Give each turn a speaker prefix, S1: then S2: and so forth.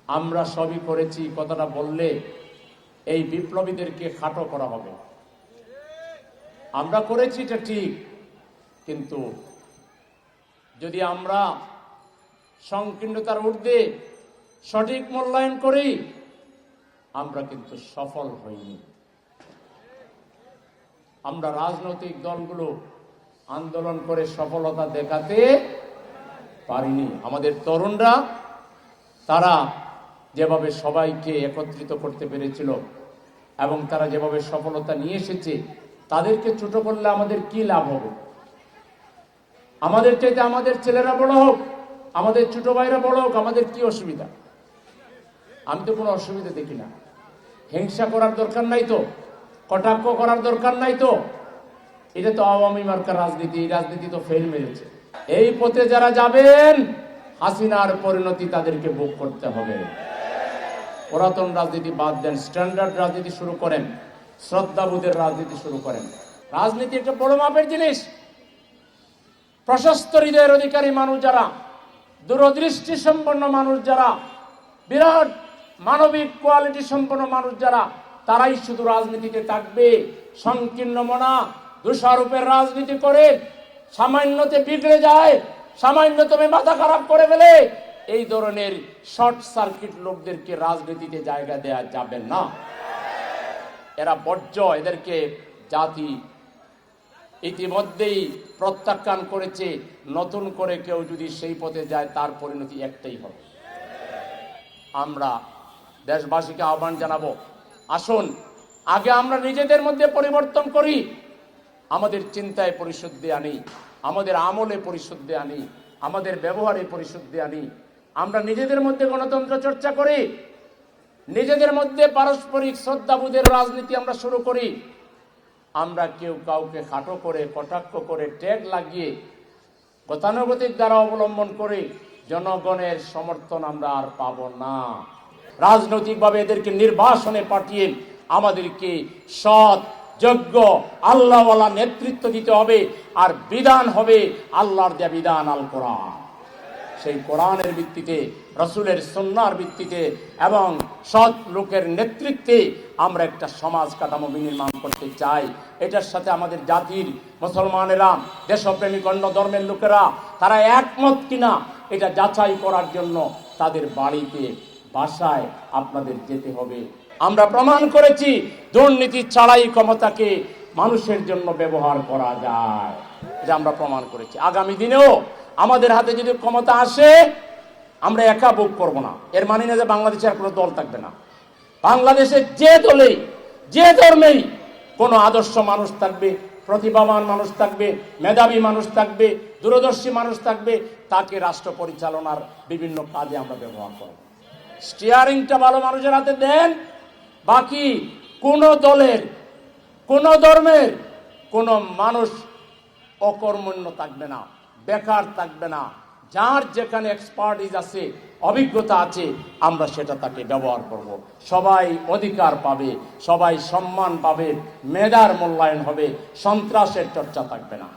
S1: আমরা সবই করেছি কথাটা বললে এই বিপ্লবীদেরকে খাটো করা হবে। আমরা করেছি এটা ঠিক, কিন্তু যদি আমরা সংকীর্ণতার ঊর্ধ্বে সঠিক মূল্যায়ন করি, আমরা কিন্তু সফল হইনি। আমরা রাজনৈতিক দলগুলো আন্দোলন করে সফলতা দেখাতে পারিনি। আমাদের তরুণরা তারা যেভাবে সবাইকে একত্রিত করতে পেরেছিল এবং তারা যেভাবে সফলতা নিয়ে এসেছে, তাদেরকে ছোট করলে আমাদের কি লাভ হবে? আমাদের চাইতে আমাদের ছেলেরা বড় হোক, আমাদের ছোট ভাইরা বড় হোক, আমাদের কি অসুবিধা? আমি তো কোনো অসুবিধা দেখি না। হিংসা করার দরকার নাই তো, কটাক্ষ করার দরকার নাই তো। এটা তো আওয়ামী মার্কার রাজনীতি, এই রাজনীতি তো ফেল মেরেছে। এই পথে যারা যাবেন, হাসিনার পরিণতি তাদেরকে ভোগ করতে হবে। পুরাতন রাজনীতি বাদ দেন, স্ট্যান্ডার্ড রাজনীতি শুরু করেন, শ্রদ্ধাবোধের রাজনীতি শুরু করেন। রাজনীতি একটা বড় মাপের জিনিস। প্রশস্ত হৃদয়ের অধিকারী মানুষ যারা, দূরদৃষ্টি সম্পন্ন মানুষ যারা, বিরাট মানবিক কোয়ালিটি সম্পন্ন মানুষ যারা, তারাই শুধু রাজনীতিতে থাকবে। সংকীর্ণ মনা দোষারোপের রাজনীতি করে সামান্যতে বিগড়ে যায়, সামান্যতমে মাথা খারাপ করে ফেলে, এই ধরনের শর্ট সার্কিট লোকদেরকে রাজনীতিতে জায়গা দেয়া যাবে না। এরা বর্জ্য, এদেরকে জাতি ইতিমধ্যেই প্রত্যাখ্যান করেছে। নতুন করে কেউ যদি সেই পথে যায়, তার পরিণতি একটাই হবে। আমরা দেশবাসীকে আহ্বান জানাবো, আসুন আগে আমরা নিজেদের মধ্যে পরিবর্তন করি, আমাদের চিন্তায় পরিশুদ্ধি আনি, আমাদের আমলে পরিশুদ্ধি আনি, আমাদের ব্যবহারে পরিশুদ্ধি আনি। আমরা নিজেদের মধ্যে গণতন্ত্র চর্চা করি, নিজেদের মধ্যে পারস্পরিক শ্রদ্ধাবোধের রাজনীতি আমরা শুরু করি। আমরা কেউ কাউকে খাটো করে, কটাক্ষ করে, ট্যাগ লাগিয়ে, গতানুগতিক দ্বারা অবলম্বন করে জনগণের সমর্থন আমরা আর পাবো না। রাজনৈতিকভাবে এদেরকে নির্বাসনে পাঠিয়ে আমাদেরকে সৎ, যোগ্য, আল্লাহওয়ালা নেতৃত্ব দিতে হবে। আর বিধান হবে আল্লাহর দেয়া বিধান, আল কোরআন। সেই কোরআনের ভিত্তিতে, রসুলের সুন্নাহর ভিত্তিতে এবং সৎ লোকের নেতৃত্বে আমরা একটা সমাজ কাঠামো বিনির্মাণ করতে চাই। এটার সাথে আমাদের জাতির মুসলমানেরা, দেশপ্রেমিক অন্য ধর্মের লোকেরা, তারা একমত কিনা এটা যাচাই করার জন্য তাদের বাড়িতে, বাসায় আপনাদের যেতে হবে। আমরা প্রমাণ করেছি দুর্নীতি ছাড়াই ক্ষমতাকে মানুষের জন্য ব্যবহার করা যায়। এটা আমরা প্রমাণ করেছি। আগামী দিনেও আমাদের হাতে যদি ক্ষমতা আসে, আমরা একা ভোগ করবো না। এর মানে না যে বাংলাদেশে আর কোনো দল থাকবে না। বাংলাদেশের যে দলেই, যে ধর্মেই কোনো আদর্শ মানুষ থাকবে, প্রতিভাবান মানুষ থাকবে, মেধাবী মানুষ থাকবে, দূরদর্শী মানুষ থাকবে, তাকে রাষ্ট্র পরিচালনার বিভিন্ন কাজে আমরা ব্যবহার করব। স্টিয়ারিংটা ভালো মানুষের হাতে দেন, বাকি কোন দলের, কোন ধর্মের কোন মানুষ অকর্মণ্য থাকবে না, বেকার থাকবে না। যার যেখানে এক্সপার্টিজ আছে, অভিজ্ঞতা আছে, আমরা সেটা তাকে ব্যবহার করব। সবাই অধিকার পাবে, সবাই সম্মান পাবে, মেধার মূল্যায়ন হবে, সন্ত্রাসের চর্চা থাকবে না।